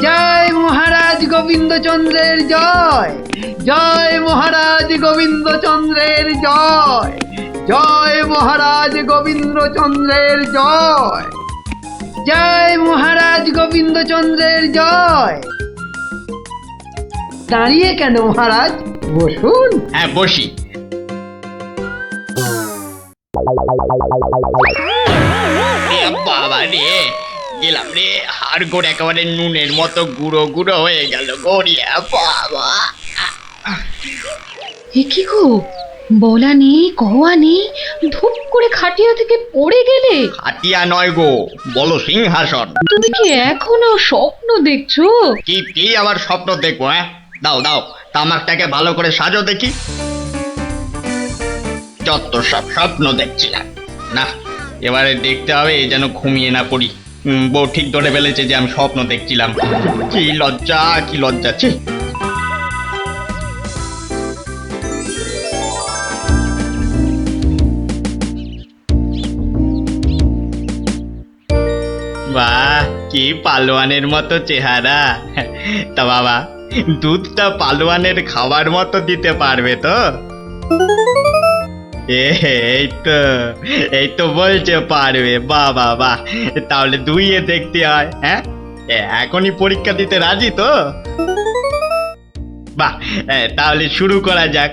জয় মহারাজ গোবিন্দচন্দ্রের জয়, জয় মহারাজ গোবিন্দচন্দ্রের জয়, জয় মহারাজ গোবিন্দচন্দ্রের জয়, জয় মহারাজ গোবিন্দচন্দ্রের জয়। দাঁড়িয়ে কেন মহারাজ, বসুন। হ্যাঁ বসি। বাবা রে, গেলাম রে, হাড় গোড় একেবারে নুনের মতো গুঁড়ো গুঁড়ো হয়ে গেল গড়িয়া। বাবা এ কি গো, বলা নেই কওয়া নেই, ধূপ করে খাটিয়া থেকে পড়ে গেলে। হাতিয়া নয় গো, বলো সিংহাসন। তুমি কি এখনো স্বপ্ন দেখছো? কি কি আবার স্বপ্ন দেখবো? হ্যাঁ দাও দাও, তামাকটাকে ভালো করে সাজো দেখি। যত সব স্বপ্ন দেখছিলাম, না এবারে দেখতে হবে যেন ঘুমিয়ে না পড়ি। বউ ঠিক ধরে ফেলেছে যে আমি স্বপ্ন দেখছিলাম। কি লজ্জা, কি লজ্জা। ছি। বাহ, কি পালোয়ানের মতো চেহারা। তা বাবা, দুধটা পালোয়ানের খাবার মতো দিতে পারবে তো? এই তো বলছে পারবে। বাহ বাহ বাহ, তাহলে দুইয়ে দেখতে হয়। হ্যাঁ এখনই পরীক্ষা দিতে রাজি তো? বাহ, তাহলে শুরু করা যাক।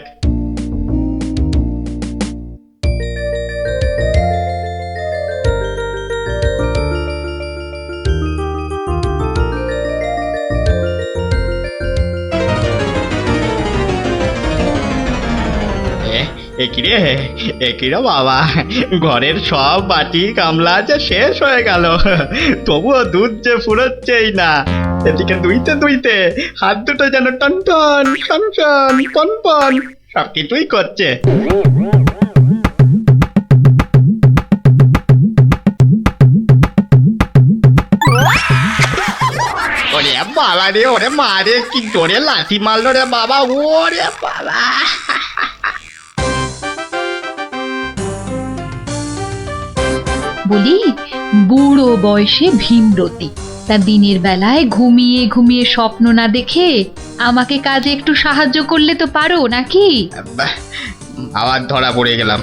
একিরে বাবা, ঘরের সব বাটি গামলা যে শেষ হয়ে গেল, তবুও দুধ যে ফুরোচ্ছেই না। এদিকে দুইতে দুইতে হাত দুটো যেন টন টন টন টন পন পন সব কিছুই করছে। ওরে বাবা রে, ওরে মা রে, কি জোরে লাথি মারলো রে বাবা। ওরে বাবা, বলি, বুড়ো বয়সে ভীমরতি, তা দিনের বেলায় ঘুমিয়ে ঘুমিয়ে স্বপ্ন না দেখে আমাকে কাজে একটু সাহায্য করলে তো পারো নাকি? আবার ধরা পড়ে গেলাম।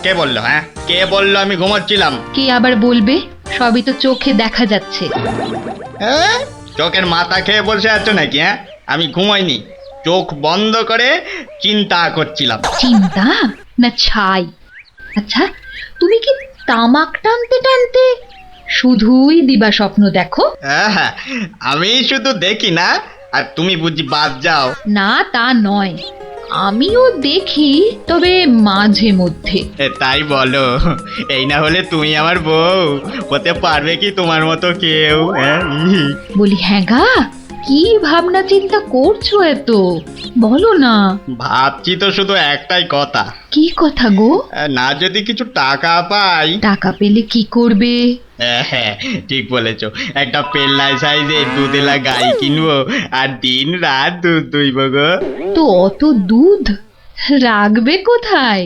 কে বললো? হ্যাঁ কে বললো আমি ঘুমাচ্ছিলাম? কে আবার বলবে, সবই তো চোখে দেখা যাচ্ছে। চোখের মাথা খেয়ে বসে আছো নাকি? হ্যাঁ আমি ঘুমাইনি, চোখ বন্ধ করে চিন্তা করছিলাম। চিন্তা না ছাই? আচ্ছা, তুমি কি তামাক টানতে টানতে শুধুই দিবা স্বপ্ন দেখো? হ্যাঁ, আমি শুধু দেখি না, আর তুমি বুঝি বাদ যাও? না তা নয়, আমিও দেখি, তবে মাঝে মধ্যে। তাই বলো? এই না হলে তুমি আমার বউ হতে পারবে কি তোমার মতো কেউ? বলি হ্যাঁ গা, কি ভাবনা চিন্তা করছো এত, বলো না। ভাবছি তো শুধু একটাই কথা। কি কথা গো? না যদি কিছু টাকা পাই। টাকা পেলে কি করবে? হ্যাঁ ঠিক বলেছো, একটা পেল্লাই সাইজে দুধেলা গাই কিনবো আর দিন রাত দুধ দুইব গো। তো অত দুধ রাখবে কোথায়?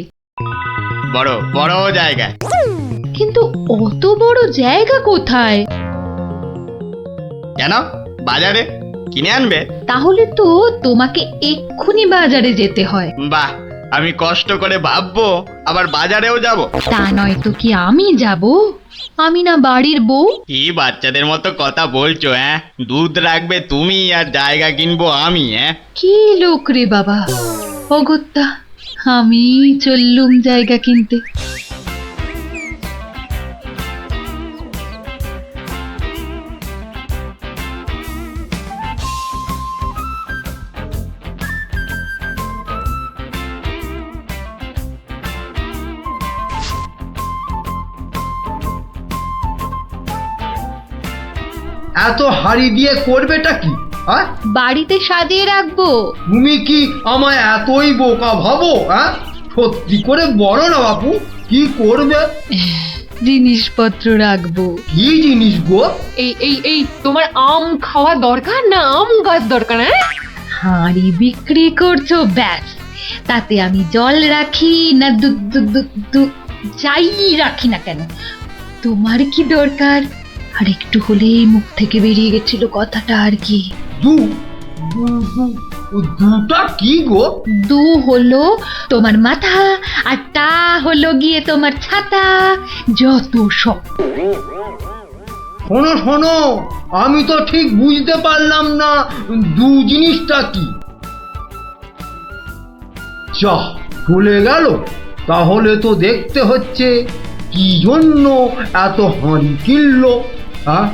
বড় বড় জায়গায়। কিন্তু অত বড় জায়গা কোথায়? কেন, বাজারে কিনে আনবে? তাহলে তো তোমাকে এক্ষুনি বাজারে যেতে হয়। বাহ, আমি কষ্ট করে ভাববো আবার বাজারেও যাব? তা নয় তো কি আমি যাব? আমি না বাড়ির বউ? কি বাচ্চাদের মতো কথা বলছো? হ্যাঁ দুধ রাখবে তুমি আর জায়গা কিনবো আমি? হ্যাঁ কি লোক রে বাবা, অগত্যা আমি চললুম জায়গা কিনতে। এত হাড়ি দিয়ে করবেটা কি? বাড়িতে সাজিয়ে রাখবো। তুমি কি আমায় এতই বোকা ভাবো? সত্যি করে বলো না বাপু, কি করবে? জিনিসপত্র রাখবো। কি জিনিস গো? এই এই এই তোমার আম খাওয়া দরকার না আম গাছ দরকার? হাঁড়ি বিক্রি করছো ব্যাস, তাতে আমি জল রাখি না দুধ যাই রাখি না কেন, তোমার কি দরকার? আর একটু হলেই মুখ থেকে বেরিয়ে গেছিল কথাটা আর কি। দু দুটা কি গো? দু হলো তোমার মাথা, আর টা হলো গিয়ে তোমার ছাতা, যত সব। শোনো শোনো, আমি তো ঠিক বুঝতে পারলাম না দু জিনিসটা কি। যা চলে গেল, তাহলে তো দেখতে হচ্ছে কি জন্য এত হাঁড়ি কিনলো। হ্যাঁ,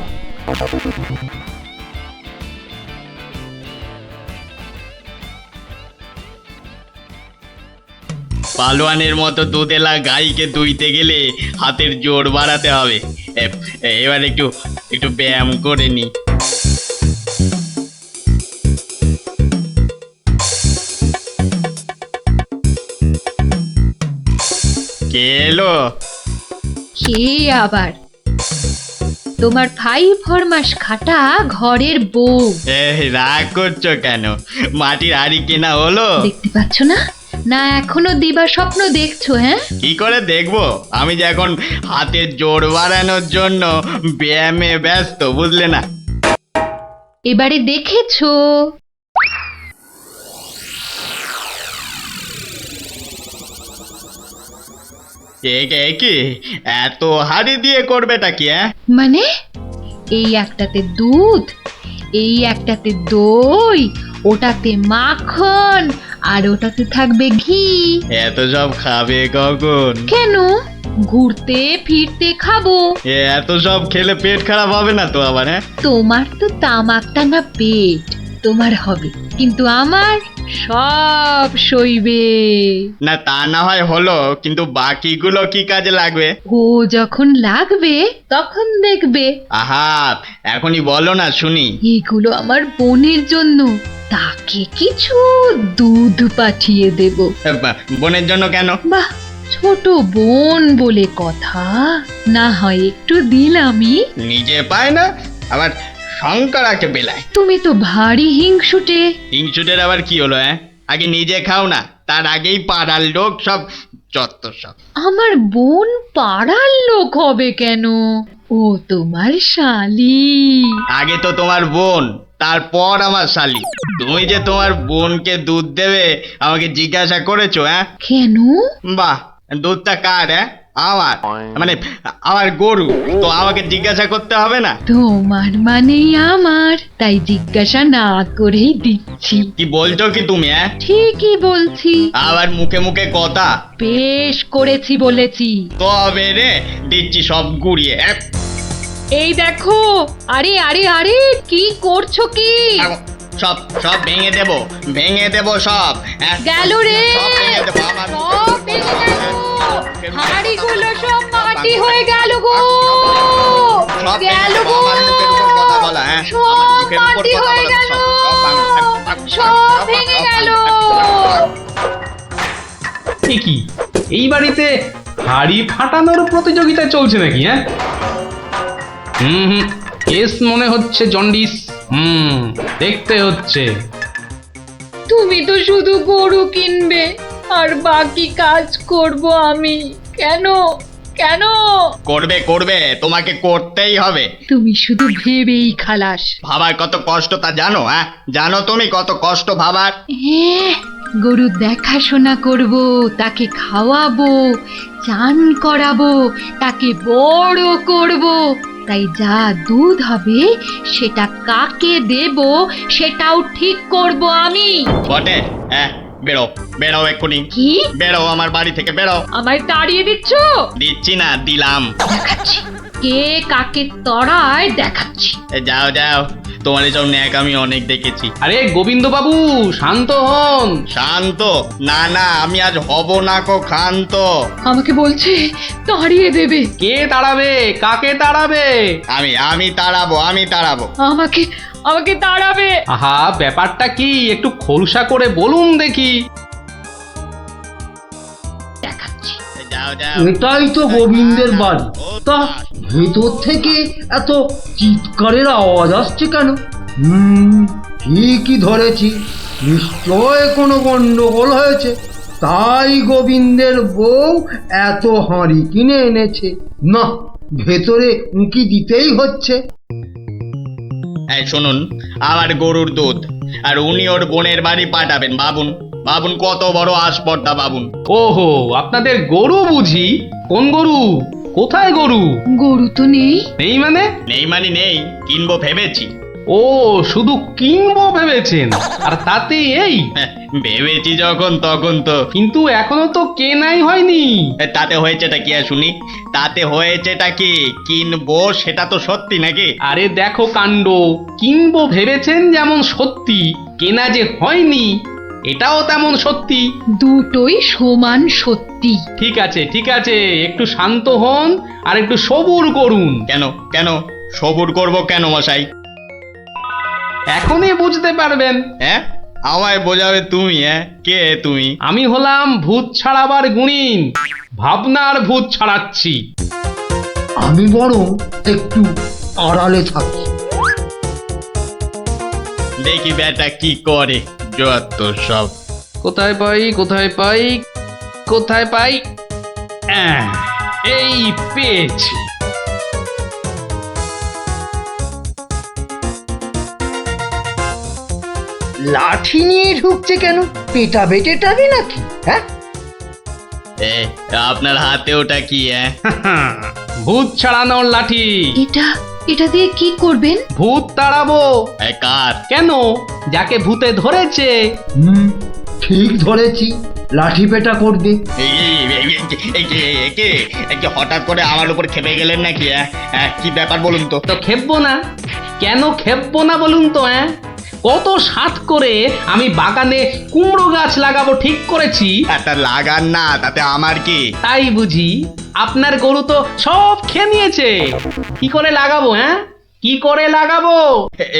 পালোয়ানের মতো দুধেলা গাইকে দুইতে গেলে হাতের জোর বাড়াতে হবে। এবার একটু একটু ব্যায়াম করে নি। কে এলো? কে আবার? তোমার ভাই ফরমাস খাটা ঘরের বউ। রাগ করছো কেন? মাটির হাড়ি কেনা হলো? দেখতে পাচ্ছ না? না এখনো দিবা স্বপ্ন দেখছো? হ্যাঁ, কি করে দেখবো? আমি যে এখন হাতের জোর বাড়ানোর জন্য ব্যায়ামে ব্যস্ত, বুঝলে না? এবারে দেখেছো? কি এত হাড়ি দিয়ে করবেটা কি? মানে এই একটাতে দুধ, এই একটাতে দই, ওটাতে মাখন, আর ওটাতে থাকবে ঘি। এত সব খাবে কখন? কেন? ঘুরতে ফিরতে খাবো। এত সব খেলে পেট খারাপ হবে না তো আবার? তোমার তো তামাক টানা পেট, তোমার হবে, কিন্তু আমার সব সইবে। না তা না হয় হলো, কিন্তু বাকিগুলো কি কাজে লাগবে? ও যখন লাগবে তখন দেখবে। আহা, এখনই বলো না শুনি। এগুলো আমার বোনের জন্য, তাকে কিছু দুধ পাঠিয়ে দেব। বোনের জন্য কেন? বাহ, ছোট বোন বলে কথা, না হয় একটু দিলামই। নিজে পায় না, আবার শঙ্করাকে বেলায়। তুমি তো ভারী হিংসুটে। হিংসুটের আবার কি হলো? আগে নিজে খাও না, তার আগেই পাড়ার লোক সব যত সব। আমার বোন পাড়ার লোক হবে কেন? ও তোমার শালি। আগে তো তোমার বোন, তারপর আমার শালি। তুমি যে তোমার বোনকে দুধ দেবে আমাকে জিজ্ঞাসা করেছো? কেন? বাহ, দুধটা কার? আমার, মানে আমার গরু, তো আমাকে জিজ্ঞাসা করতে হবে না? তোমার মানেই আমার, তাই জিজ্ঞাসা না করেই দিচ্ছি। কি বলছো কি তুমি? ঠিকই বলছি। আবার মুখে মুখে কথা। বেশ করেছি বলেছি। তবে রে দিচ্ছি সব গুড়িয়ে। এই দেখো, আরে আরে আরে, কি করছো কি? সব সব ভেঙে দেবো, ভেঙে দেবো সব। গেল রে, সব ভেঙে দেবো আমার। সব ভেঙে গেল। হাঁড়িগুলো সব মাটি হয়ে গেল গো, সব গেল গো, আমার মুখের উপর কথা বলা। সব মাটি হয়ে গেল, সব ভেঙে গেল। কি এই বাড়িতে হাড়ি ফাটানোর প্রতিযোগিতা চলছে নাকি? হুম, কেস মনে হচ্ছে জন্ডিস। দেখতে হচ্ছে। তুমি তো শুধু গরু কিনবে আর বাকি কাজ করব আমি। কেন কেন? করবে করবে, তোমাকে করতেই হবে। তুমি শুধু ভেবেই খালাস। ভাবার কত কষ্ট তা জানো? জানো তুমি কত কষ্ট ভাবার? গরু দেখাশোনা করব, তাকে খাওয়াবো, চান করাবো, তাকে বড় করব, তাই যা দুধ হবে সেটা কাকে দেব সেটাও ঠিক করব আমি। বটে? বেরো বেরো এক্ষুনি। কি? বেরো আমার বাড়ি থেকে, বেরো। আমায় তাড়িয়ে দিচ্ছ? দিচ্ছি না, দিলাম। দেখাচ্ছি কে কাকে তড়ায়, দেখাচ্ছি। যাও যাও, তোমার এসব ন্যাক আমি অনেক দেখেছি। আরে গোবিন্দ বাবু, শান্ত হন। শান্ত? না না, আমি আজ হব না কো ক্ষান্ত। আমাকে বলছে তাড়িয়ে দেবে। কে তাড়াবে? কাকে তাড়াবে? আমি তাড়াবো, আমি তাড়াবো। আমাকে আমাকে তাড়াবে। আহা, ব্যাপারটা কি একটু খোলসা করে বলুন দেখি। দেখাচ্ছি। যাও যাও। এটাই তো গোবিন্দের বাড়ি। তা ভেতর থেকে এত চিৎকারের আওয়াজ আসছে কেন? ঠিকই ধরেছি, নিশ্চয় কোনো গন্ডগোল হয়েছে, তাই গোবিন্দের বউ এত হাঁড়ি কিনে এনেছে। না, ভেতরে উঁকি দিতেই হচ্ছে। এই শুনুন, আমার গরুর দুধ, আর উনি ওর বোনের বাড়ি পাঠাবেন। ভাবুন ভাবুন কত বড় আসপর্দা, ভাবুন। ওহো, আপনাদের গরু বুঝি? কোন গরু? কোথায় গরু? গরু তো নেই। নেই মানে? নেই মানে নেই, কিনবো ভেবেছি। ও, শুধু কিনবো ভেবেছেন? আর তাতে এই? হ্যাঁ, ভেবেছি যখন তখন তো। কিন্তু এখনো তো কেনাই হয়নি। তাতে হয়েছেটা কি আর শুনি? তাতে হয়েছেটা কি? কিনবো সেটা তো সত্যি নাকি? আরে দেখো কাণ্ড, কিনবো ভেবেছেন যেমন সত্যি, কেনা যে হয়নি এটাও তেমন সত্যি। দুটোই সমান সত্যি। ঠিক আছে ঠিক আছে, একটু শান্ত হন আর একটু সবুর করুন। কেন কেন সবুর করব কেন মশাই? এখনই বুঝতে পারবেন। হ্যাঁ, আমায় বোঝাবে তুমি? কে তুমি? আমি হলাম ভূত ছাড়াবার গুণিন, ভাবনার ভূত ছাড়াচ্ছি। আমি বরং একটু আড়ালে থাকি। দেখি বেটা কি করে, যত সব। কোথায় পাই কোথায় পাই কোথায় পাই? এই পেয়েছি। লাঠি নিয়ে ঢুকছে কেন? পেটা বেটেটাবে নাকি? হ্যাঁ, এ, আপনার হাতে ওটা কি? ভূত ছাড়ানোর লাঠি। এটা এটা দিয়ে কি করবেন? ভূত তাড়াবো। কার? কেন? যাকে ভূতে ধরেছে। ঠিক ধরেছি, লাঠি পেটা করবে। এই হঠাৎ করে আমার উপর খেপে গেলেন নাকি? কি ব্যাপার বলুন তো? তো খেপবো না? কেন খেপবো না বলুন তো? কত সাধ করে আমি বাগানে কুমড়ো গাছ লাগাবো ঠিক করেছি। একটা লাগান না, তাতে আমার কি? তাই বুঝি? আপনার গরু তো সব খেয়ে নিয়েছে। কি করে লাগাবো? কি করে লাগাবো?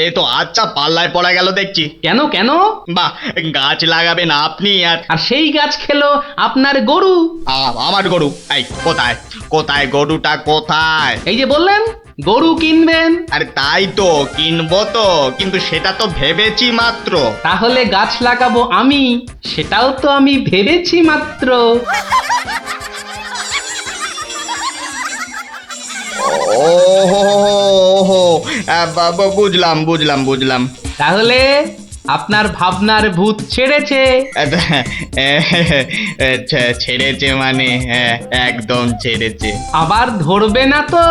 এ তো আচ্ছা পাল্লায় পড়া গেল দেখছি। কেন কেন? বাহ, গাছ লাগাবেন আপনি আর আর সেই গাছ খেলো আপনার গরু। আমার গরু? এই কোথায় কোথায় গরুটা কোথায়? এই যে বললেন গরু কিনবেন। আরে তাই তো, কিনবো তো, কিন্তু সেটা তো ভেবেছি মাত্র। তাহলে গাছ লাগাবো আমি, সেটাও তো আমি ভেবেছি মাত্র। ওহো, বুঝলাম বুঝলাম বুঝলাম। তাহলে আপনার ভাবনার ভূত ছেড়েছে। ছেড়েছে মানে? একদম ছেড়েছে। আবার ধরবে না তো?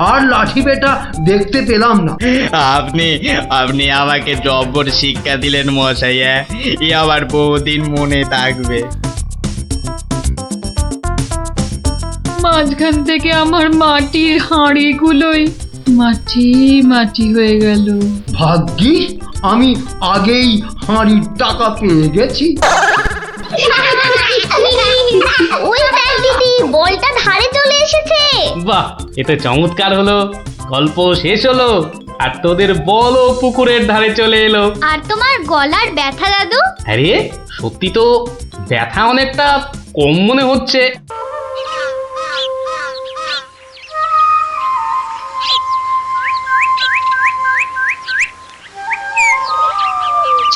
আর লাঠি পেটা দেখতে পেলাম না। আপনি আপনি আমাকে জব্বর শিক্ষা দিলেন মশাই। এ আবার বহুদিন মনে থাকবে। মাঝখান থেকে আমার মাটির হাঁড়িগুলোই মাটি মাটি হয়ে গেল। ভাগ্যিস আমি আগেই হাঁড়ির টাকা পেয়ে গেছি। ওই দেখ দিদি, বলটা ধারে চলে এসেছে। বাহ, এতে চমৎকার হলো। গল্প শেষ হলো আর তোদের বলও পুকুরের ধারে চলে এলো। আর তোমার গলার ব্যথা দাদু? আরে সত্যি তো ব্যথা অনেকটা কম মনে হচ্ছে।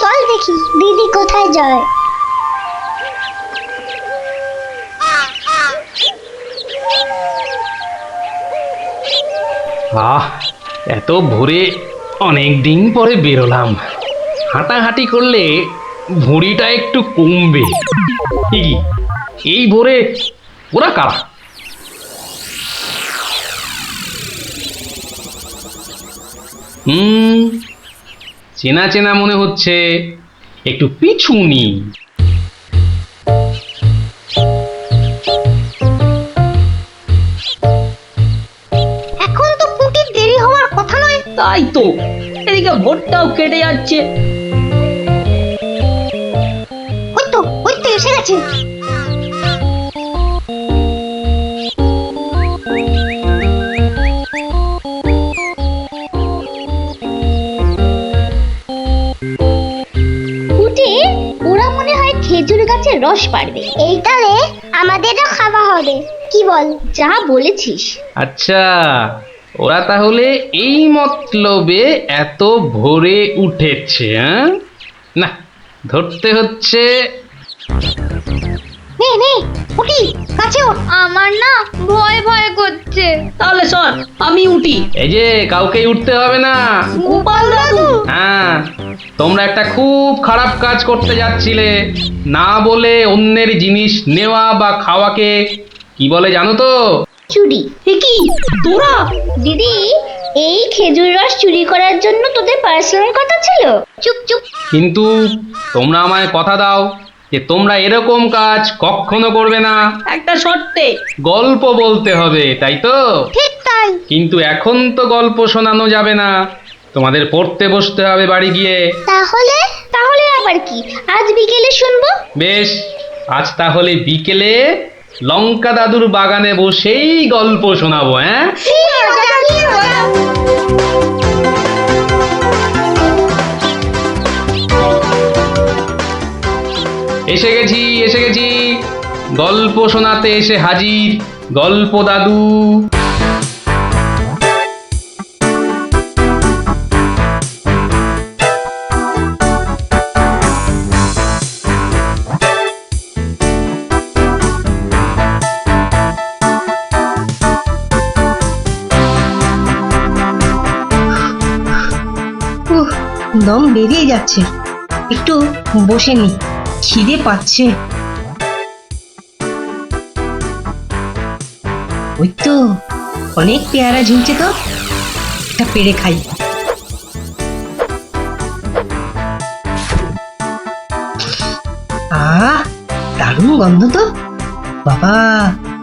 চল দেখি দিদি কোথায় যায়। এত ভোরে অনেক দিন পরে বেরোলাম। হাঁটাহাঁটি করলে ভুঁড়িটা একটু কমবে। এই ভোরে ওরা কারা? চেনা চেনা মনে হচ্ছে, একটু পিছু নি। এখন তো পুটির দেরি হওয়ার কথা নয়। তাই তো, এদিকে ভোটটাও কেটে যাচ্ছে। ওই তো এসে গেছে। ওরা মনে হয় খেজুর গাছের রস পাড়বে। এইটারে আমাদেরও খাওয়া হবে। কি বল? যা বলেছিস। আচ্ছা, ওরা তাহলে এই মতলবে এত ভোরে উঠেছে। না, ধরতে হচ্ছে। নে উঠি কাছে ওঠ। আমার না ভয় ভয় করছে। তাহলে সর, আমি উঠি। এই যে কাউকেই উঠতে হবে না। গোপাল দাদু, হ্যাঁ, তোমরা একটা খুব খারাপ কাজ করতে যাচ্ছিলে। না বলে অন্যের জিনিস নেওয়া বা খাওয়াকে কি বলে জানো তো? চুরি। এ কি তোরা? দিদি, এই খেজুর রস চুরি করার জন্য তোদের পার্সোনাল কথা ছিল? চুপ চুপ। কিন্তু তোমরা আমায় কথা দাও যে তোমরা এরকম কাজ কখনো করবে না। একটা শর্তে। গল্প বলতে হবে, তাই তো? ঠিক তাই। কিন্তু এখন তো গল্প শোনানো যাবে না, তোমাদের পড়তে বসতে হবে বাড়ি গিয়ে। তাহলে তাহলে আবার কি? আজ বিকেলে শুনবো। বেশ, আজ তাহলে বিকেলে লঙ্কা দাদুর বাগানে বসেই গল্প শোনাবো। হ্যাঁ, কি মজা, কি মজা। এসে গেছি এসে গেছি, গল্প শোনাতে এসে হাজির গল্প দাদু। দম বেরিয়ে যাচ্ছে, একটু বসে নি, খিদে পাচ্ছে। ওই তো অনেক পেয়ারা ঝুলছে, তো একটা পেড়ে খাই। দারুণ গন্ধ তো, বাবা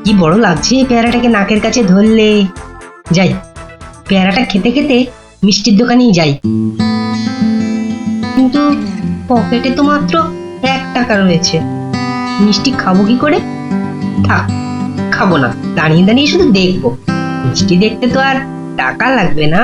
কি বড় লাগছে পেয়ারাটাকে নাকের কাছে ধরলে। যাই, পেয়ারাটা খেতে খেতে মিষ্টির দোকানেই যাই। কিন্তু পকেটে তো মাত্র 1 টাকা রয়েছে, মিষ্টি খাবো কি করে? থাক, খাবো না, দাঁড়িয়ে দাঁড়িয়ে শুধু দেখবো। মিষ্টি দেখতে তো আর টাকা লাগবে না।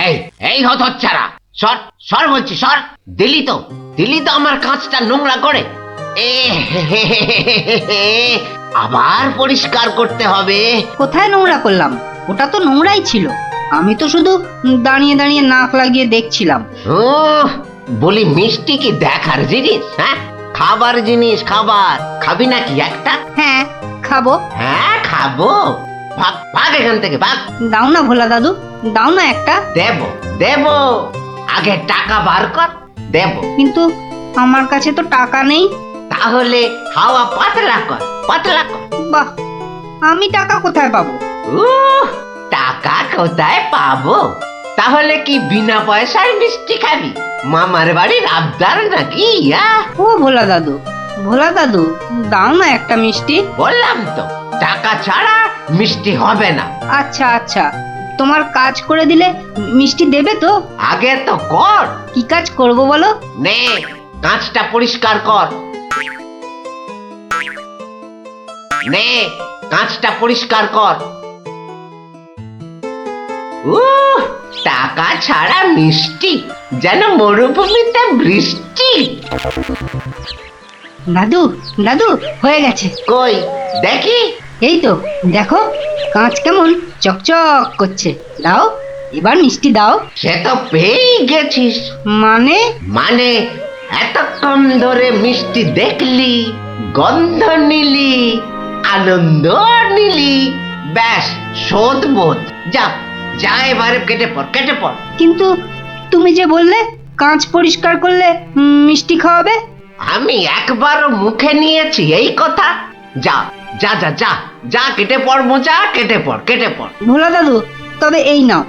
এই এই হতচ্ছাড়া, সর সর বলছি, সর। দিলি তো আমার কাঁচটা নোংরা করে। এ আবার পরিষ্কার করতে হবে। কোথায় নোংরা করলাম? ওটা তো নোংরাই ছিল, আমি তো শুধু দাঁড়িয়ে দাঁড়িয়ে নাক লাগিয়ে দেখছিলাম। ও বলি, মিষ্টি কি দেখার জিনিস? হ্যাঁ, খাবার জিনিস, খাবার। খাবি নাকি একটা? হ্যাঁ খাবো। হ্যাঁ খাবো, ভাগ ভাগ এখান থেকে, ভাগ। দাও না ভোলা দাদু, দাও না একটা। দেব দেব, আগে টাকা বার কর, দেব। কিন্তু আমার কাছে তো টাকা নেই। তাহলে হাওয়া পাতলা কর, পাতলা কর। বাহ, আমি টাকা কোথায় পাবো? টাকা কোথায় পাবো? তাহলে কি বিনা পয়সায় মিষ্টি খাবি? মামার বাড়ির আবদার নাকি? ও ভোলা দাদু, ভোলা দাদু, দাও না একটা মিষ্টি। বললাম তো, টাকা ছাড়া মিষ্টি হবে না। আচ্ছা আচ্ছা, তোমার কাজ করে দিলে মিষ্টি দেবে তো? আগে তো কর। কি কাজ করব বলো? নে, কাঁচটা পরিষ্কার কর। নে, কাঁচটা পরিষ্কার কর। টাকা ছাড়া মিষ্টি যেন মরুভূমিতে বৃষ্টি। দাদু দাদু, হয়ে গেছে। কই দেখি। এই তো দেখো, কাঁচ কেমন চকচক করছে। দাও, এবার মিষ্টি দাও। সে তো পেয়েই গেছিস। মানে? মানে এতক্ষণ ধরে মিষ্টি দেখলি, গন্ধ নিলি, আনন্দ নিলি, ব্যাস শোধ বোধ। যা যা, এবারে কেটে পড়, কেটে পড়। কিন্তু তুমি যে বললে কাঁচ পরিষ্কার করলে মিষ্টি খাওয়াবে। আমি একবারও মুখে নিয়েছি এই কথা? যা যা যা যা যা, কেটে পড় মোজা, কেটে পড়, কেটে পড়। ভোলা দাদু, তবে এই নাও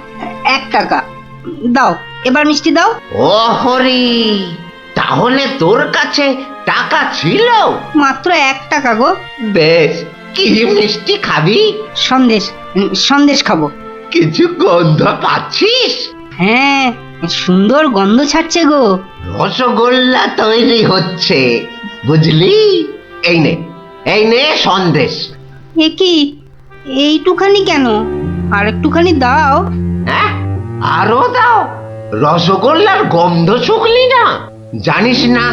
1 টাকা, দাও এবার মিষ্টি দাও। ও হরি, তাহলে তোর কাছে টাকা ছিল? মাত্র 1 টাকা গো। বেশ, কি মিষ্টি খাবি? সন্দেশ, সন্দেশ খাবো। কিছু গন্ধ পাচ্ছিস? হ্যাঁ, সুন্দর গন্ধ ছাড়ছে গো। রসগোল্লা তৈরি হচ্ছে, বুঝলি? এই নে, এই নে সন্দেশ। এ কি, এইটুখানি কেন? আর একটুখানি দাও। হ্যাঁ, আরো দাও। রসগোল্লার গন্ধ শুকলি না? জানিস না,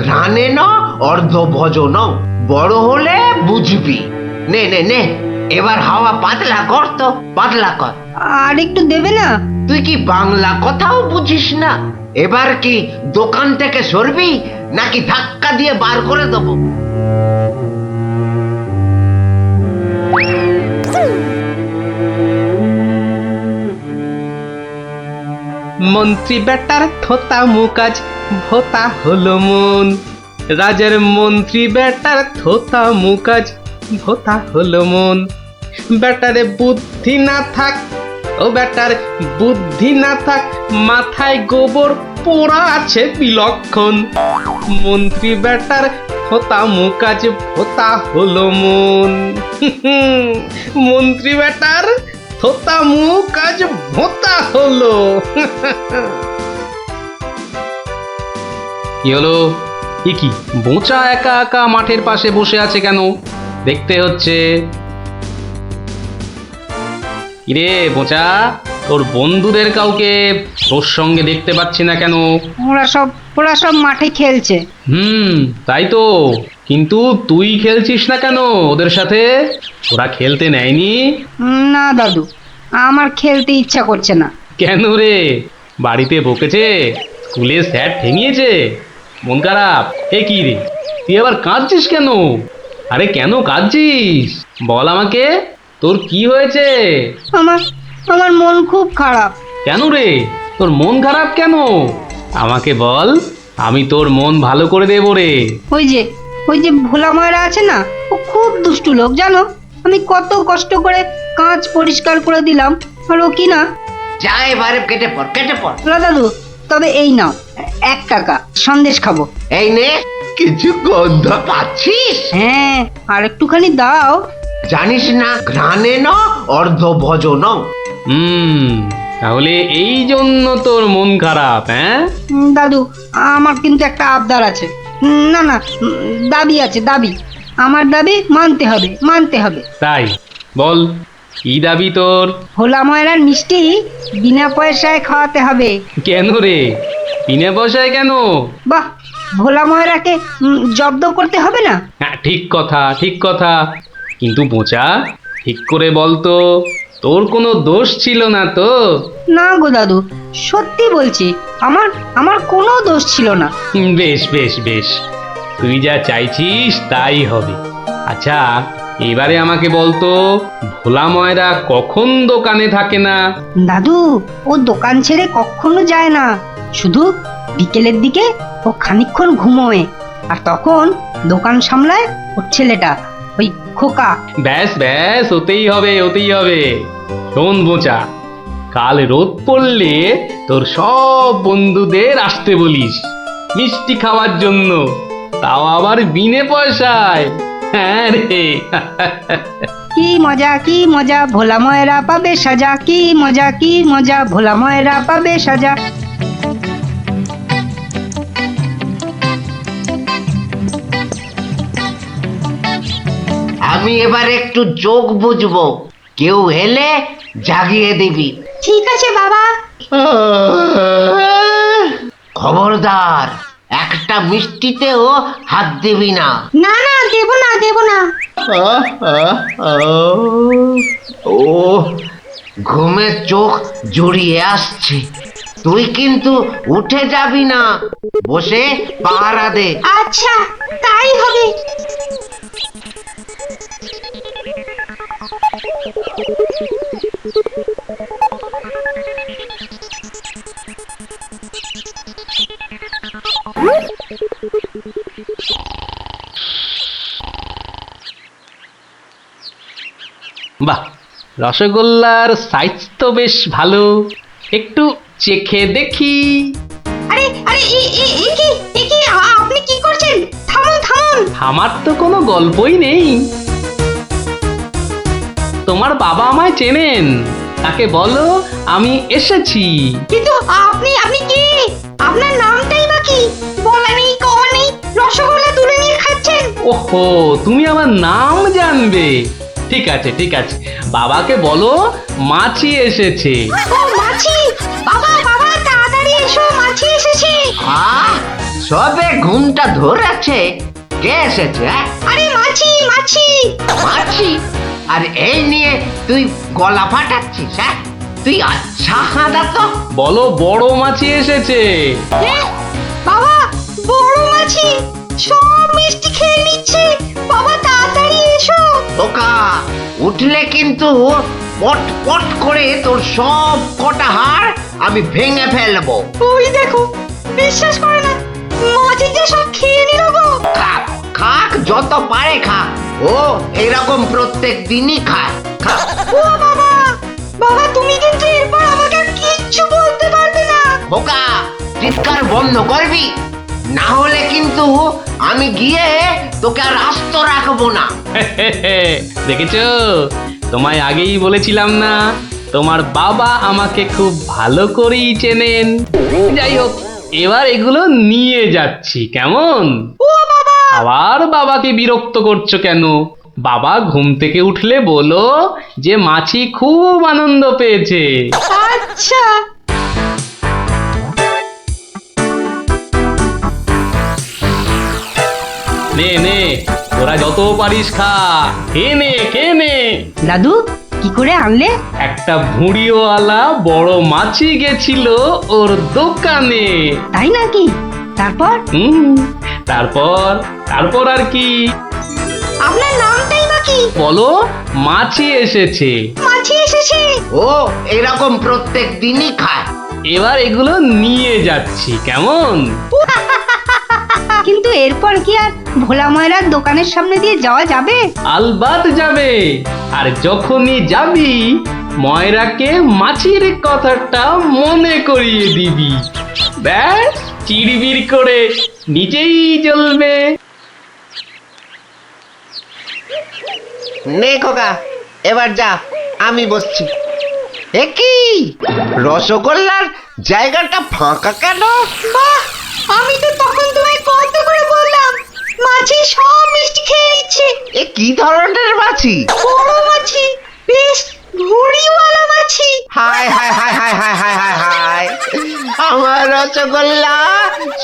ঘ্রাণে ন অর্ধ ভজন, বড় হলে বুঝবি। নে নে নে, এবার হাওয়া পাতলা কর তো, পাতলা কর। আর একটু দেবে না? তুই কি বাংলা কথাও বুঝিস না? এবার কি দোকান থেকে সরবি নাকি ধাক্কা দিয়ে বার করে দেবো? মন্ত্রী বেটার থোতা মুকাজ ভোতা হলো মন, রাজার মন্ত্রী বেটার থোতা মুকাজ ভোতা হলো মন। বেটারে বুদ্ধি না থাক, ও বেটার বুদ্ধি না থাক, মাথায় গোবর পোড়া আছে বিলক্ষণ। মন্ত্রী বেটার থোতা মুকাজ ভোতা হলো মন। মন্ত্রী বেটার থোতা মুখ আজ ভোতা হলো। কি হলো? কি বোঁচা একা একা মাঠের পাশে বসে আছে কেন? দেখতে হচ্ছে। কিরে বোঁচা, তোর বন্ধুদের কাউকে তোর সঙ্গে দেখতে পাচ্ছি না কেন? ওরা সব মাঠে খেলছে। তাই তো, কিন্তু তুই খেলছিস না কেন ওদের সাথে? ওরা খেলতে নেয়নি? না দাদু, আমার খেলতে ইচ্ছা করছে না। কেন রে, বাড়িতে বকেছে? স্কুলে স্যার ঠেঙিয়েছে? মন খারাপ? এ কি রে, তুই আবার কাঁদছিস কেন? আরে কেন কাঁদছিস বল আমাকে, তোর কি হয়েছে? আমার মন খুব খারাপ। কেন রে, তোর মন খারাপ কেন? আমাকে বল, আমি তোর মন ভালো করে দেবো রে। ওই যে ভোলা ময়রা আছে না, ও খুব দুষ্টু লোক জানো। আমি কত কষ্ট করে কাঁচ পরিষ্কার করে দিলাম, আর ও কি না। যা এবারে কেটে পড়, কেটে পড়। দাদু, তবে এই নাও 1 টাকা, সন্দেশ খাবো। এই নে, কিছু গন্ধ পাচ্ছিস? হ্যাঁ, আর একটুখানি দাও। জানিস না, ঘ্রাণে ন অর্ধ ভজন। তাহলে এই জন্য তোর মন খারাপ? হ্যাঁ দাদু, আমার কিন্তু একটা আবদার আছে। না, দাবি আছে, দাবি। আমার দাবি মানতে হবে। তাই বল, কি দাবি তোর? ভোলা ময়রার মিষ্টি বিনা পয়সায় খাওয়াতে হবে। কেন রে, বিনা পয়সায় কেন? বাহ, ভোলা ময়রাকে জব্দ করতে হবে না? হ্যাঁ, ঠিক কথা। কিন্তু বোঁচা, ঠিক করে বলতো, তোর কোনো দোষ ছিল না তো? না গো দাদু, সত্যি বলছি, আমার কোনো দোষ ছিল না। বেশ, তুই যা চাইছিস তাই হবে। আচ্ছা, এবারে আমাকে বলতো, ভোলা ময়রা কখন দোকানে থাকে না? দাদু, ও দোকান ছেড়ে কখনো যায় না। শুধু বিকেলের দিকে ও খানিকক্ষণ ঘুমোয়, আর তখন দোকান সামলায় ওর ছেলেটা, ওই খোকা। ব্যাস, ওতেই হবে। শোন বোঁচা, কাল রোদ পড়লে তোর সব বন্ধুদের আসতে বলিস মিষ্টি খাওয়ার জন্য, তাও আবার বিনে পয়সায়। হ্যাঁ রে। কি মজা, ভোলা ময়রা পাবে সাজা। কি মজা, ভোলা ময়রা পাবে সাজা। আমি এবার একটু চোখ বুঝবো, কেউ এলে জাগিয়ে দিবি। ঠিক আছে বাবা। খবরদার, একটা মিষ্টিতেও হাত দিবি না। না, দেব না। ও, ঘুমের চোখ জড়িয়ে আসছে। তুই কিন্তু উঠে যাবি না, বসে পাহারা দে। আচ্ছা, তাই হবে। বাহ, রসগোল্লার সাইজ তো বেশ ভালো, একটু চেখে দেখি। আরে কি আপনি কি করছেন? থামুন। আমার তো কোনো গল্পই নেই। তোমার বাবা আমায় চেনেন, তাকে বলো আমি এসেছি। কিন্তু আপনি আপনি কি? আপনার নামটাই বা কি? বলা নেই, কওয়া নেই, রসগোল্লা তুলে নিয়ে খাচ্ছেন। ওহো, তুমি আমার নাম জানবে? ঠিক আছে ঠিক আছে, বাবাকে বলো মাছি এসেছে। ও মাছি! বাবা বাবা তাড়াতাড়ি এসো, মাছি এসেছে। সবে ঘুমটা ধরেছে, কে এসেছে? আরে মাছি মাছি! মাছি? আর এই নিয়ে তুই গলা ফাটাচ্ছিস? হ্যাঁ, তুই আচ্ছা হাঁদা তো। বলো বড় মাছি এসেছে। বাবা বড় মাছি সব মিষ্টি খেয়ে নিচ্ছে। বাবা তাড়াতাড়ি এসো। বোকা, উঠলে কিন্তু পট পট করে তোর সব কটা হাড় আমি ভেঙে ফেলবো। ওই দেখো, বিশ্বাস করে না, মাছি যে সব খেয়ে নিল গো। খাক খাক, যত পারে খাক। ও এরকম প্রত্যেক দিনই খায়। খাক। ও বাবা বাবা, তুমি কিন্তু এরপর আমাকে আর কিচ্ছু বলতে পারবে না। বোকা, চিৎকার বন্ধ করবি, না হলে কিন্তু আমি গিয়ে তোকে আর আস্ত রাখবো না। দেখেছো, তোমায় আগেই বলেছিলাম না তোমার বাবা আমাকে খুব ভালো করেই চেনেন। যাই হোক, এবার এগুলো নিয়ে যাচ্ছি, কেমন? আবার বাবাকে বিরক্ত করছো কেন? বাবা ঘুম থেকে উঠলে বলো যে মাছি খুব আনন্দ পেয়েছে। আচ্ছা। নে নে, তোরা যত পারিস খা, খেয়ে নে খেয়ে নে। দাদু কি করে আনলে? একটা ভুঁড়িওয়ালা বড় মাছি গেছিল ওর দোকানে। তাই নাকি? তারপর? তারপর তারপর আর কি? আপনার নামটাই বা কি? বলো মাছি এসেছে। মাছি এসেছে। ও এরকম প্রত্যেক দিনই খায়। এবার এগুলো নিয়ে যাচ্ছি, কেমন? কিন্তু এরপর কি আর ভোলা ময়রার দোকানের সামনে দিয়ে যাওয়া যাবে? আলবাত যাবে। আর যখনই যাবি ময়রাকে মাছির কথাটা মনে করিয়ে দিবি। ব্যাস, চিড়বির করে নিজেই জ্বলবে। নে খোকা, এবার যা, আমি বসছি। এ কি, রসগোল্লার জায়গাটা ফাঁকা কেন? আমি তো তখন তোমায় কত করে বললাম, মাছি সব মিষ্টি খেয়ে নিচ্ছে। এ কি ধরনের মাছি? বড় মাছি, বেশ ভুঁড়িওয়ালা মাছি। হায় হায় হায় হায় হায় হায় হায় হায়, আমার রসগোল্লা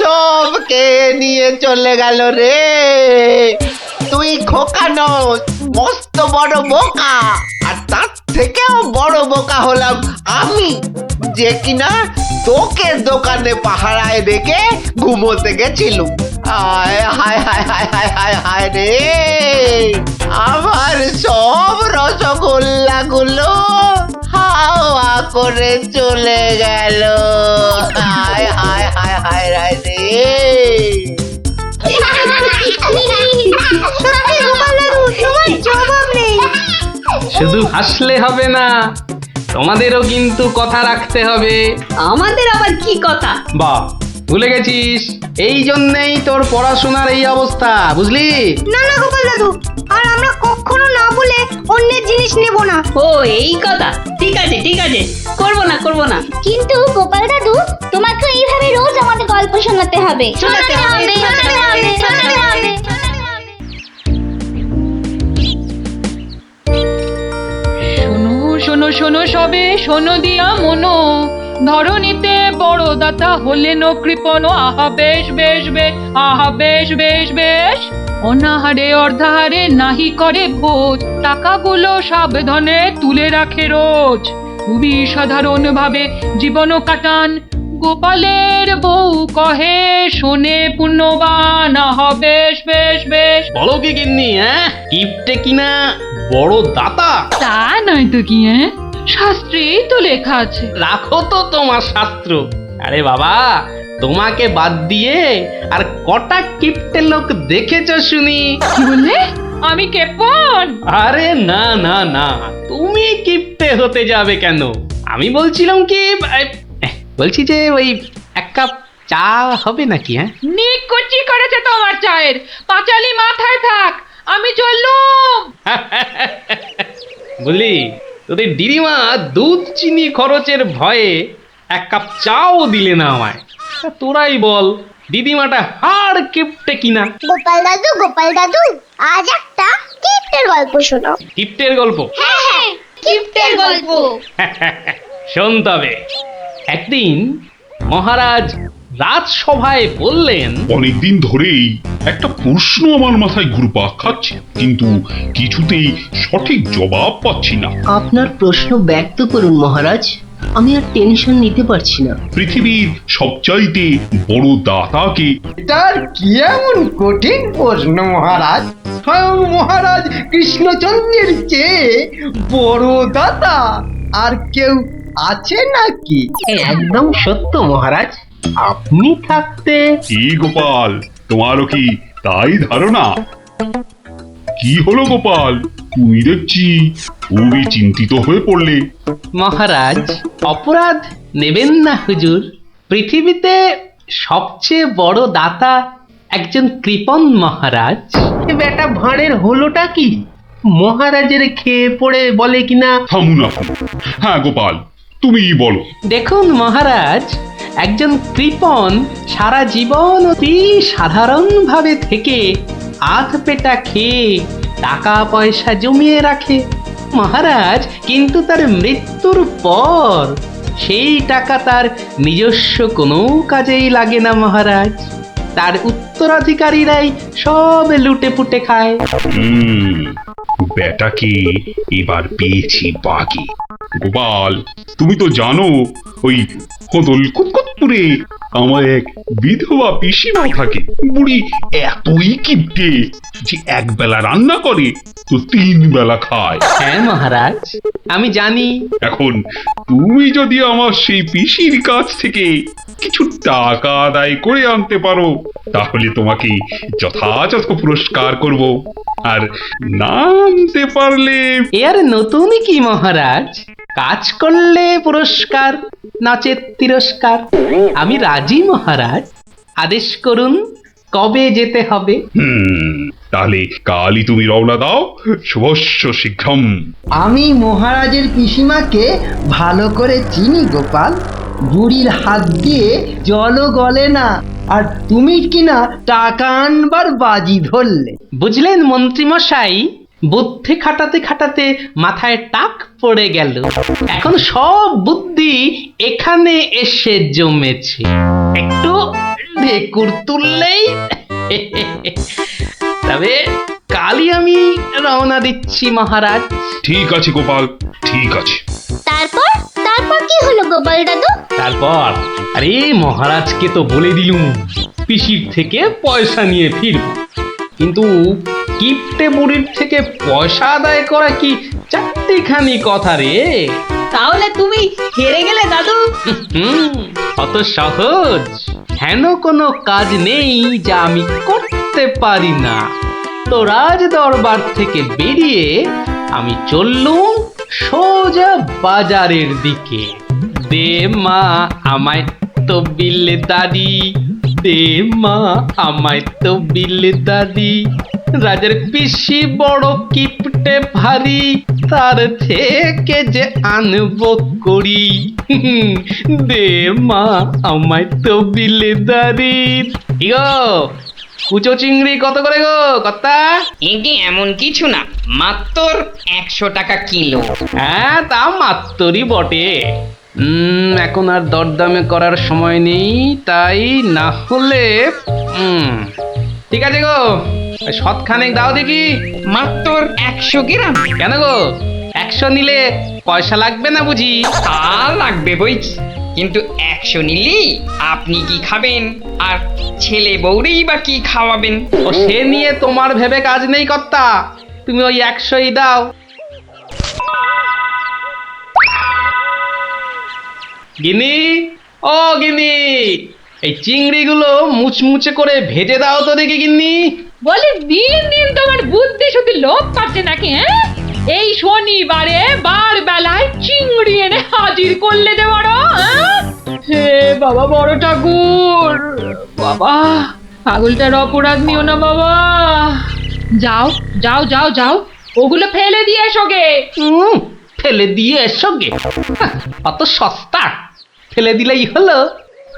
সব কে নিয়ে চলে গেল রে। তুই খোকা নস, মস্ত বড় বোকা। আর তার থেকেও বড় বোকা হলাম আমি, যে কিনা তোকে দোকানে পাহারায় রেখে ঘুমোতে গেছিলুম। হায় হায় হায় হায় হায় হায় হায় রে, আমার সব রসগোল্লা গুলো হাওয়া করে চলে গেল। হায় হায় হায় হায় হায় রে। সত্যি গোপাল দাদু, তোমার জবাব নেই। শুধু হাসলে হবে না, তোমাদেরও কিন্তু কথা রাখতে হবে। আমাদের আবার কি কথা? বাহ, ভুলে গেছিস? এই জন্যেই তোর পড়াশোনার এই অবস্থা, বুঝলি? না না গোপাল দাদু, আর আমরা কখনো না বলে অন্যের জিনিস নেব না। ও এই কথা, ঠিক আছে ঠিক আছে, করবো না করবো না। কিন্তু গোপাল দাদু, তোমাকে এইভাবে রোজ আমাদের গল্প শোনাতে হবে। শোনাতে হবে, শোনাতে হবে, শোনাতে হবে। শোনো শোনো শোনো সবে, শোনো দিয়া মনো, ধরণীতে বড় দাতা হলেন কৃপণ। আহা বেশ বেশ বেশ, আহা বেশ বেশ বেশ, অনাহারে অর্ধাহারে নাহি করে ভোজ, টাকাগুলো সাবধানে তুলে রাখে রোজ। খুবই সাধারণ ভাবে জীবন কাটান, গোপালের বউ কহে শোনে পুণ্যবান। আহা বেশ বেশ বেশ। বলো কি গিন্নি, হ্যাঁ? কিপটে কিনা বড় দাতা? তা নয় তো কি, হ্যাঁ, শাস্ত্রেই তো লেখা আছে। রাখো তো তোমার শাস্ত্র। আরে বাবা, তোমাকে বাদ দিয়ে আর কটা কিপটে লোক দেখেছো শুনি? কি বললে? আমি কেপন? আরে না না না, তুমি কিপটে হতে যাবে কেন? আমি বলছিলাম কি, বলছি যে ওই এক কাপ চা হবে নাকি? হ্যাঁ, নিকুচি করেছে তোমার চায়ের, পাঁচালি মাথায় থাক, আমি চললুম। বুঝলি, তোদের দিদিমা দুধ চিনি খরচের ভয়ে এক কাপ চাও দিলে না আমায়। তা তোরাই বল, দিদিমাটা হাড় কেপটে কিনা। গোপাল দাদু আজ একটা কিপ্টের গল্প শোনাও। কিপ্টের গল্প? হ্যাঁ কিপ্টের গল্প। শোন তবে। একদিন মহারাজ রাজসভায় বললেন, অনেকদিন ধরেই একটা প্রশ্ন আমার মাথায় ঘুরপাক খাচ্ছে, কিন্তু কিছুতেই সঠিক জবাব পাচ্ছি না। আপনার প্রশ্ন ব্যক্ত করুন মহারাজ, আমি আর টেনশন নিতে পারছি না। পৃথিবীর সবচাইতে বড় দাতাকে? এটার কি এমন কঠিন প্রশ্ন মহারাজ? স্বয়ং মহারাজ কৃষ্ণচন্দ্রের চেয়ে বড় দাতা আর কেউ আছে নাকি? একদম সত্য মহারাজ, আপনি থাকতে। কি গোপাল, তোমারও কি তাই ধারণা? কি হলো গোপাল, তুমি দেখছি খুবই চিন্তিত হয়ে পড়লে। মহারাজ অপরাধ নেবেন না হুজুর, পৃথিবীতে সবচেয়ে বড় দাতা একজন কৃপণ মহারাজ। বেটা ভাঁড়ের হলোটা কি? মহারাজের খেয়ে পড়ে বলে কিনা। থামুন আপনি। হ্যাঁ গোপাল, তুমিই বলো। দেখুন মহারাজ, একজন কৃপণ সারা জীবন অতি সাধারণভাবে থেকে আধ পেটা খেয়ে টাকা পয়সা জমিয়ে রাখে মহারাজ, কিন্তু তার মৃত্যুর পর সেই টাকা তার নিজস্ব কোনো কাজেই লাগে না মহারাজ। তার উত্তরাধিকারীরাই সব লুটে পুটে খায়। বেটাকে এবার পেয়েছি বাকি। গোপাল, তুমি তো জানো ওই কদল কুতকুতপুরে আমার এক বিধবা পিসিমা থাকে। বুড়ি এতই কিপটে যে এক বেলা রান্না করে তো 3 বেলা খায়। হ্যাঁ মহারাজ, আমি জানি। এখন তুমি যদি আমার সেই পিসির কাছ থেকে কিছু টাকা আদায় করে আনতে পারো, তাহলে তোমাকে যথাযথ পুরস্কার করব। আর না আনতে পারলে? এর নতুন কি মহারাজ, কাজ করলে পুরস্কার, নচেৎ তিরস্কার। আমি রাজি মহারাজ, আদেশ করুন কবে যেতে হবে। তাহলে কালই তুমি রওনা দাও, শুভস্য শীঘ্রম। আমি মহারাজের পিসিমাকে ভালো করে চিনি গোপাল, বুড়ির হাত দিয়ে জলও গলে না, আর তুমি কিনা টাকা আনবার বাজি ধরলে। বুঝলেন মন্ত্রী মশাই, বুদ্ধি খাটাতে খাটাতে মাথায় টাক পড়ে গেল। এখন সব বুদ্ধি এখানে এসে জমেছে, একটু ঢেকুর তুললেই। তবে কালই আমি রওনা দিচ্ছি মহারাজ। ঠিক আছে গোপাল, ঠিক আছে। তারপর তারপর কি হলো গোপাল দাদু? তারপর আরে মহারাজকে তো বলে দিলুম পিসির থেকে পয়সা নিয়ে ফিরব, কিন্তু কিপ্টে বুড়ির থেকে পয়সা আদায় করা কি চারটিখানি কথা রে। তাহলে তুমি হেরে গেলে দাদু। অত সহজ হেন কোনো কাজ নেই যা আমি করতে পারি না। তো রাজ দরবার থেকে বেরিয়ে আমি চললুম সোজা বাজারের দিকে। দে মা আমায় তো বিলে দাদি, দে মা আমায় তো বিলে দাদি। রাজার পিসি বড় কিপটে ভারী, তার থেকে যে আনবো করি। দে মা আমায় তো বিলে দাদি। ইগো কুচো চিংড়ি কত করে গো কর্তা? এটি এমন কিছু না, মাত্র 100 টাকা কিলো। হ্যাঁ তা মাত্রই বটে। এখন আর দরদামে করার সময় নেই, তাই না হলে ঠিক আছে গো, শতখানেক দাও দেখি। মাত্র 100 গ্রাম। কেন গো, 100 নিলে পয়সা লাগবে না বুঝি? তা লাগবে বইছি, কিন্তু 100 নিলি আপনি কি খাবেন আর ছেলে বউরেই বা কি খাওয়াবেন? ও সে নিয়ে তোমার ভেবে কাজ নেই কর্তা, তুমি ওই 100ই দাও। গিনি, ও গিনি, এই চিংড়িগুলো মুচমুচে করে ভেজে দাও তো দেখি গিন্নি। বলি দিন দিন তোমার বুদ্ধি শুধু লোপ পাচ্ছে নাকি? হ্যাঁ, এই শনিবারে বার বেলায় চিংড়ি এনে হাজির করলে যে বড়। হে বাবা বড় ঠাকুর, বাবা পাগলটার অপরাধ নিও না বাবা। যাও যাও যাও যাও, ওগুলো ফেলে দিয়ে এসো গে। ফেলে দিয়ে এসো গে। হাহ, অত সস্তা, ফেলে দিলেই হলো।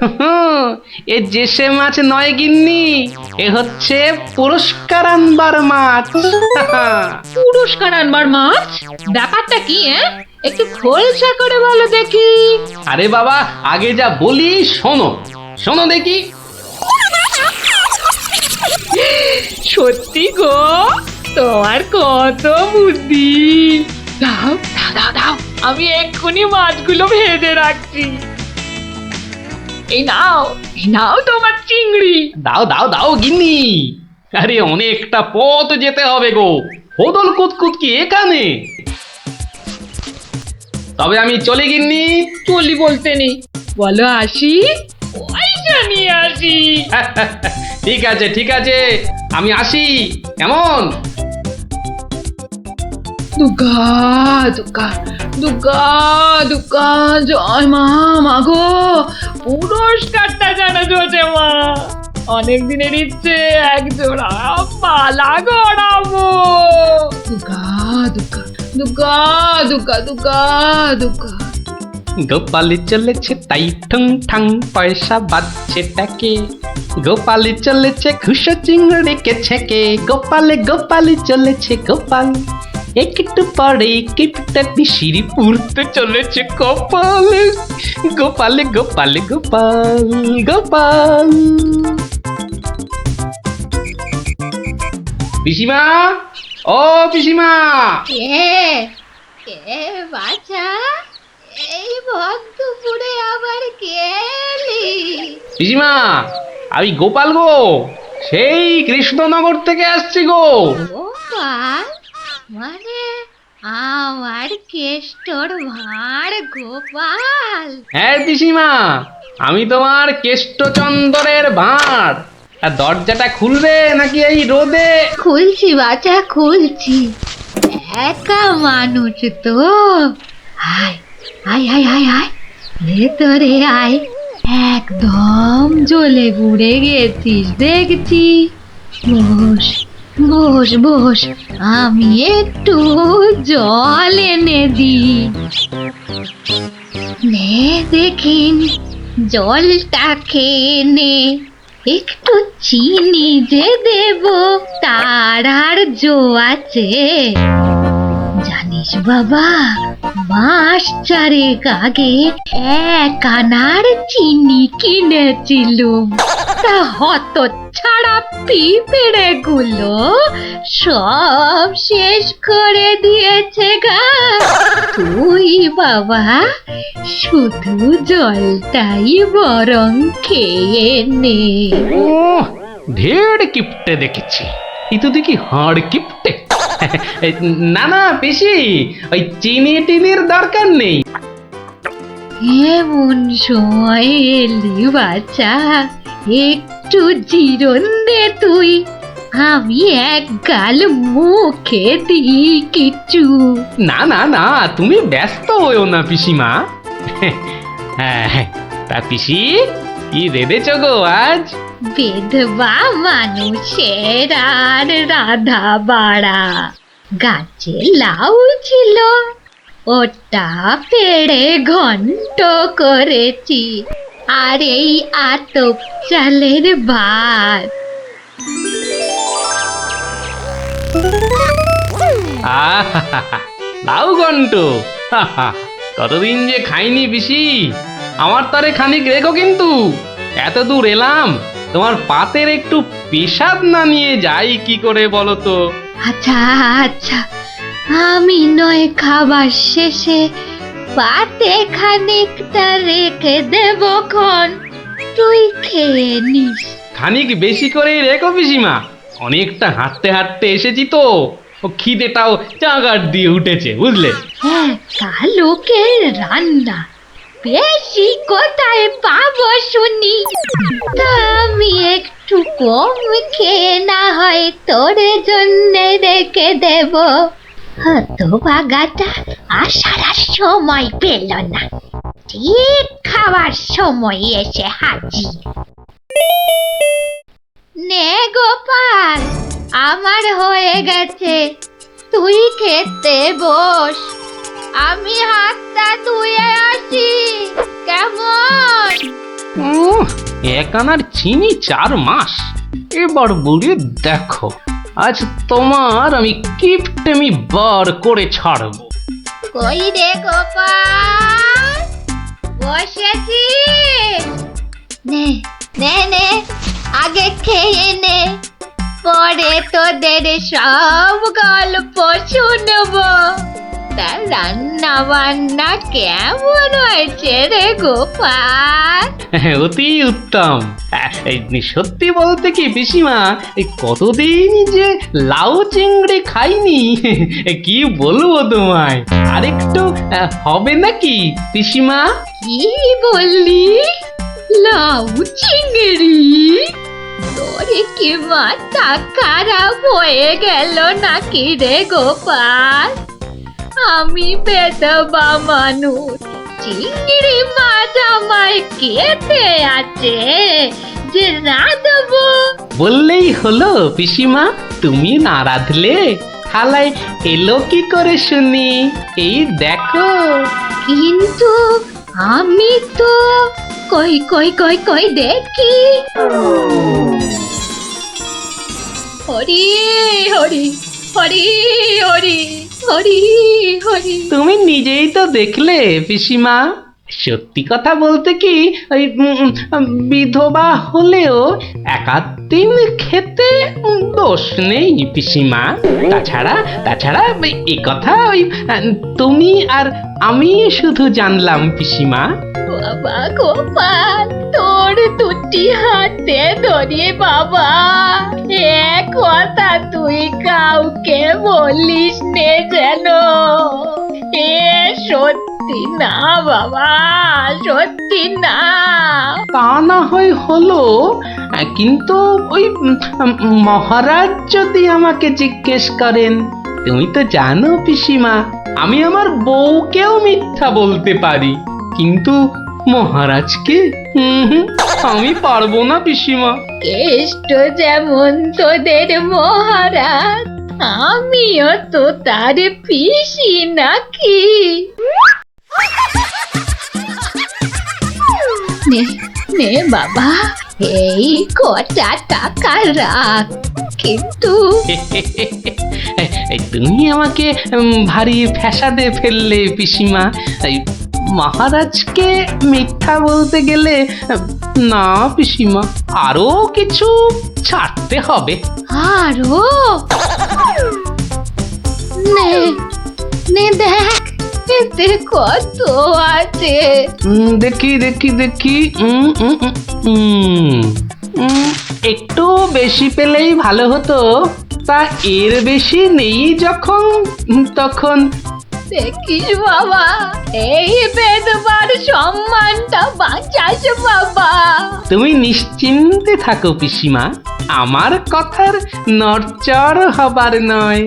হুম, এ জেসে মাছ নয় গিন্নি, এ হচ্ছে পুরস্কার আনবার মাছ। পুরস্কার আনবার মাছ? ব্যাপারটা কি একটু খোলসা করে বলো দেখি। আরে বাবা, আগে যা বলি শোনো, শোনো দেখি। সত্যি গো, তোমার কত বুদ্ধি। দাও দাও দাও দাও, আমি এক্ষুনি মাছগুলো ভেজে রাখছি। এই নাও তোমার চিংড়ি। দাও দাও দাও গিন্নি। আরে অনেকটা পথ যেতে হবে গো, হোদল কুতকুত কি এখানে? তবে আমি চলি গিন্নি। চলি বলতে নেই, বলো আসি, পয়সা নিয়ে আসি। ঠিক আছে ঠিক আছে, আমি আসি, কেমন? দুর্গা দুর্গা দুর্গা দুর্গা, জয় মা, মাগো পুরস্কারটা যেন জোটে মা। অনেক দিনের ইচ্ছে, এক জোড়া মালা গড়াবো। দুর্গা দুর্গা দুর্গা দুর্গা দুর্গা দুর্গা। গোপালি চলেছে তাই ঠুং ঠাং, পয়সা বাজছে ট্যাকে। গোপালি চলেছে খুশো চিংড়িকে ছেকে। গোপালে গোপালি চলেছে গোপাল, একটু পরে কিপটা পিসির পুরতে চলেছে কপালে। গোপালে গোপালে গোপাল গোপাল। পিসিমা, ও পিসিমা। কে বাছা, এই ভক্তপুরে আবার কে এলি? পিসিমা, আমি গোপাল গো, সেই কৃষ্ণনগর থেকে আসছি গো। গোপাল মানে আমার কেষ্টর ভাঁড় গোপাল? হ্যাঁ পিসিমা, আমি তোমার কেষ্টচন্দরের ভাঁড়। আর দরজাটা খুলবে নাকি এই রোদে? খুলছি বাছা, খুলছি। একা মানুষ তো, আয় আয় আয় আয় আয়, ভেতরে আয়। একদম জ্বলে পুড়ে গেছিস দেখছি। বস বস বস, আমি একটু জল এনে দিই। নে দেখিন, জলটা খেয়ে নে। একটু চিনি যে দেব, তার আর জো আছে? জানিস বাবা, মাস চারেক আগে 1 আনার চিনি কিনেছিলুম। তা হত ছাড়া পিঁপড়ে গুলো সব শেষ করে দিয়েছে গা। তুই বাবা শুধু জলটাই বরং খেয়ে নে। ও, ঢের কিপটে দেখেছি, এই তো দেখি হাড় কিপটে। না না পিসি, ওই চিনি টিনির দরকার নেই। এমন সময় এলি বাচ্চা, একটু জিরন দে তুই। আমি এক গাল মুখে দিই কিছু। না না না, তুমি ব্যস্ত হইও না পিসিমা। হ্যাঁ, তা পিসি কি রেঁধেছ গো আজ? বিধবা মানুষের আর রাধা বাড়া। গাছে লাউ ছিল, ওটা পেড়ে ঘন্ট করেছি। আর এই আতপ চালের ভাত। লাউ ঘন্ট, কতদিন যে খাইনি পিসি। আমার তারে খানিক রেখো কিন্তু। এত দূর এলাম, তোমার পাতের একটু পেশাব না নিয়ে যাই কি করে বলো তো? আচ্ছা আচ্ছা, আমি নয় খাবার শেষে পাতে খানিকটা রেখে দেব খন, তুই খেয়ে নিস। খানিক বেশি করে রেখো পিসিমা, অনেকটা হাঁটতে হাঁটতে এসেছি তো, ও খিদেটাও চাগার দিয়ে উঠেছে বুঝলে। হ্যাঁ, লোকের রান্না বেশি কোথায় পাবো শুনি? তা আমি একটু কম খেয়ে না হয় তোর জন্য রেখে দেব। হতভাগাটা আসার আর সময় পেল না, ঠিক খাওয়ার সময় এসে হাজির। নে গোপাল, আমার হয়ে গেছে, তুই খেতে বস। আমি হাতটা ধুয়ে আসি, কেমন? এক আনার চিনি 4 মাস। এবার বুড়ি দেখো, আজ তোমার আমি কিপ্ট আমি বার করে ছাড়বো। কই রে গোপাল, বসেছি? নে নে নে, আগে খেয়ে নে, পরে তোদের সব গল্প শুনবো। তা রান্না বান্না কেমন হয়েছে রে গোপাল? অতি উত্তম। সত্যি বলতে কি পিসিমা, এই কতদিন যে লাউ চিংড়ি খাইনি, কি বলবো তোমায়। আরেকটু হবে নাকি পিসিমা? কি বললি? লাউ চিংড়ি? তোরে কি মাথা খারাপ হয়ে গেল নাকি রে গোপাল? আমি বেদবা মানুষ, চিংড়ি মাছ আমায় খেতে আছে যে না দেবো? বললেই হলো পিসিমা, তুমি না রাঁধলে থালায় এলো কি করে শুনি? এই দেখো। কিন্তু আমি তো কই কই কই কই দেখি। হরি হরি হরি হরি হরি হরি। তুমি নিজেই তো দেখলে পিসিমা। সত্যি কথা বলতে কি, ওই বিধবা হলেও একাদিন খেতে দোষ নেই পিসিমা। তাছাড়া এই কথা ওই তুমি আর আমি শুধু জানলাম পিসিমা। বাবা গোপাল, তোর দুটি হাতে ধরে বাবা, এক কথা তুই কাউকে বলিস নে যেন। এ সত্যি না বাবা, সত্যি না। তা না হয় হলো, কিন্তু ওই মহারাজ যদি আমাকে জিজ্ঞেস করেন, তুমি তো জানো পিসিমা, আমি আমার বউকেও মিথ্যা বলতে পারি, কিন্তু মহারাজকে আমি পারবো না পিসিমা। কেষ্ট যেমন তোদের মহারাজ, আমিও তো তার পিসি নাকি। নে নে বাবা, এই কটা টাকা রাখ, কিন্তু তুমি আমাকে ভারী ফ্যাসাদে ফেললে পিসিমা। মহারাজকে মিথ্যা বলতে গেলে না পিসিমা, আরো কিছু ছাড়তে হবে। আরো? নে নে দেখ, এতে কত আছে। দেখি দেখি দেখি, একটু বেশি পেলেই ভালো হতো। তা এর বেশি নেই যখন, তখন দেখিস বাবা, এই বেদবার সম্মানটা বাঁচাস বাবা। তুমি নিশ্চিন্তে থাকো পিসিমা, আমার কথার নড়চড় হবার নয়।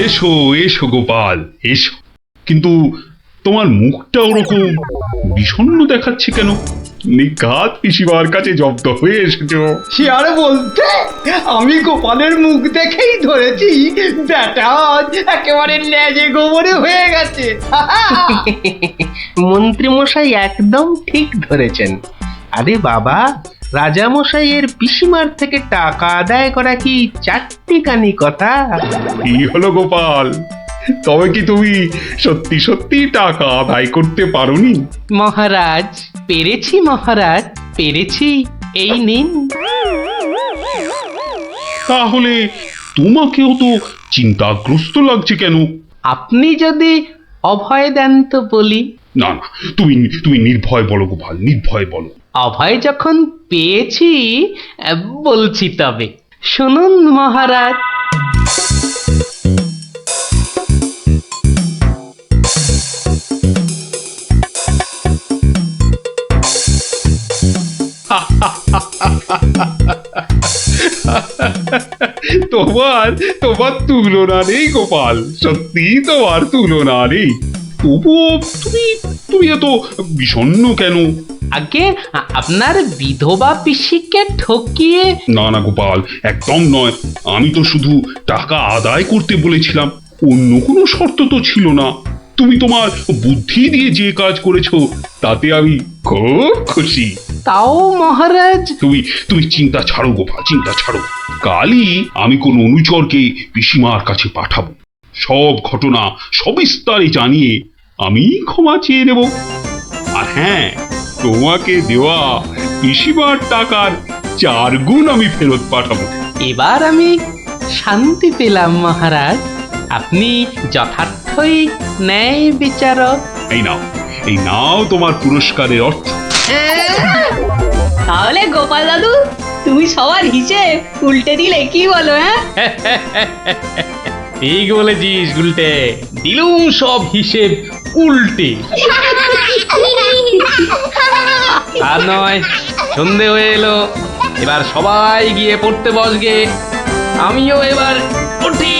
এসো এসো গোপাল, এসো। কিন্তু তোমার মুখটা ওরকম বিষণ্ণ দেখাচ্ছে কেন? নিঘাত পিসিমার কাছে জব্দ হয়ে এসেছো। সে আর বলতে, আমি গোপালের মুখ দেখেই ধরেছি ব্যাটা আজ একেবারে লেজে গোবরে হয়ে গেছে। মন্ত্রীমশাই একদম ঠিক ধরেছেন। আরে বাবা, রাজামশাইয়ের পিসিমার থেকে টাকা আদায় করা কি চারটিখানি কথা? কি হলো গোপাল, তবে কি তুমি সত্যি সত্যি টাকা আদায় করতে পারোনি? মহারাজ, পেরেছি মহারাজ, পেরেছি। এই নিন। তাহলে তোমাকেও তো চিন্তাগ্রস্ত লাগছে কেন? আপনি যদি অভয় দেন তো বলি। না না, তুমি তুমি নির্ভয় বলো গোপাল, নির্ভয় বলো। অভয় যখন পেয়েছি, বলছি তবে শুনুন মহারাজ। তোমার তোমার তুলনা নেই গোপাল, সত্যি তোমার তুলনা নেই। তবুও তুমি তুমি এত বিষণ্ণ কেন? আগে আপনার বিধবা পিসিকে ঠকিয়ে না না গোপাল, একদম নয়। আমি তো শুধু টাকা আদায় করতে বলেছিলাম, অন্য কোনো শর্ত তো ছিল না। তুমি তোমার বুদ্ধি দিয়ে যে কাজ করেছো তাতে আমি খুব খুশি। তাও মহারাজ। তুমি চিন্তা ছাড়ো গোপাল, চিন্তা ছাড়ো। কালই আমি কোন অনুচরকে পিসিমার কাছে পাঠাবো, সব ঘটনা সবিস্তারে জানিয়ে আমি ক্ষমা চেয়ে নেব। আর হ্যাঁ, তোমাকে দেওয়া পিসিমার টাকার 4 গুণ আমি ফেরত পাঠাবো। এবার আমি শান্তি পেলাম মহারাজ, আপনি যথার্থই ন্যায় বিচারক। এই নাও তোমার পুরস্কারের অর্থ। তাহলে গোপাল দাদু তুমি সবার হিসেব উল্টে দিলে, কি বলো? হ্যাঁ, ঠিক বলেছিস গুলটে, দিলুম সব হিসেব উল্টে। আর নয়, সন্ধে হয়ে এলো, এবার সবাই গিয়ে পড়তে বসগে। আমিও এবার উঠি।